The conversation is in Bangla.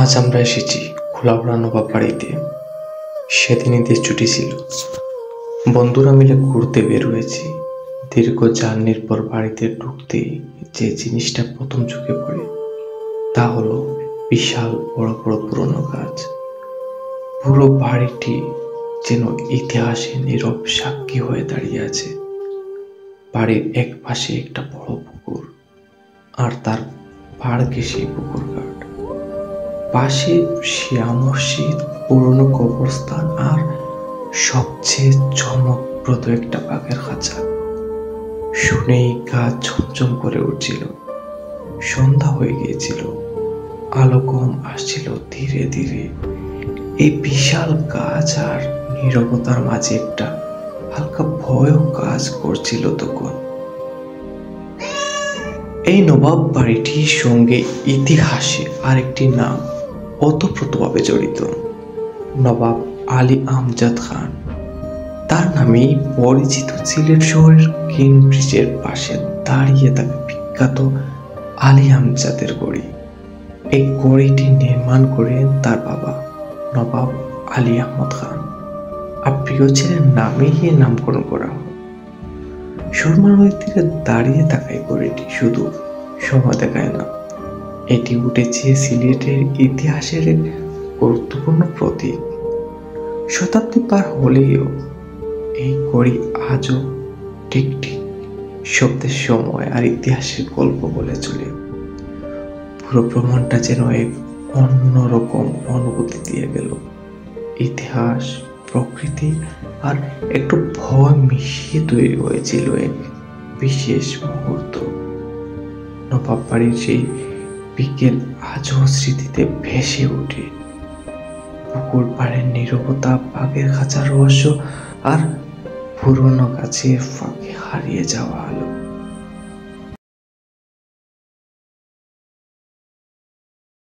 আজ আমরা এসেছি খোলাউড়া নবাব বাড়িতে। সেদিন ঈদের ছুটি ছিল, বন্ধুরা মিলে ঘুরতে বের হয়েছি। দীর্ঘ জার্নির পর বাড়িতে ঢুকতেই যে জিনিসটা প্রথম চোখে পড়ে তা হলো বিশাল বড় বড় পুরনো গাছ। পুরো বাড়িটি যেন ইতিহাসে নীরব সাক্ষী হয়ে দাঁড়িয়ে আছে। বাড়ির এক পাশে একটা বড় পুকুর, আর তার পাড় ঘেঁষে পুকুর ঘাট, পাশে শিয়া মসজিদ, পুরনো কবরস্থান আর সবচেয়ে চমকপ্রদ একটা বাঘের খাঁচা। শুনেই গা ঝমঝম করে উঠছিল। সন্ধ্যা হয়ে গিয়েছিল, আলো কম আসছিল ধীরে ধীরে। এই বিশাল গাছ আর নীরবতার মাঝে একটা হালকা ভয়ও কাজ করছিল তখন। এই নবাব বাড়িটির সঙ্গে ইতিহাসে আরেকটি নাম ওতপ্রোতভাবে জড়িত, নবাব আলী আমজাদ খান। তার নামেই পরিচিত সিলেট শহরের কেমব্রিজের পাশে দাঁড়িয়ে থাকা বিখ্যাত আলী আমজাদের গড়ি। এই গড়িটি নির্মাণ করেন তার বাবা নবাব আলী আহমদ খান, আর প্রিয় ছেলের নামেই এর নামকরণ করা হয়। সুরমা নদীর তীরে দাঁড়িয়ে থাকা এই গড়িটি শুধু শোভা দেখায় না, এটি উঠেছে সিলেটের ইতিহাসের এক গুরুত্বপূর্ণ প্রতীক। শতাব্দী পার হলেও এই গড়ি আজও ঠিক ঠিক শব্দের সময় আর ইতিহাসের গল্প বলে চলে। পুরো ভ্রমণটা যেন এক অন্যরকম অনুভূতি দিয়ে গেল। ইতিহাস, প্রকৃতি আর একটু ভয় মিশিয়ে তৈরি হয়েছিল এক বিশেষ মুহূর্ত। নবাব বাড়ির সেই বিকেল আজও স্মৃতিতে ভেসে ওঠে। পুকুর পাড়ের নীরবতা, বাঘের খাঁচার রহস্য আর পুরনো গাছের ফাঁকে হারিয়ে যাওয়া আলো।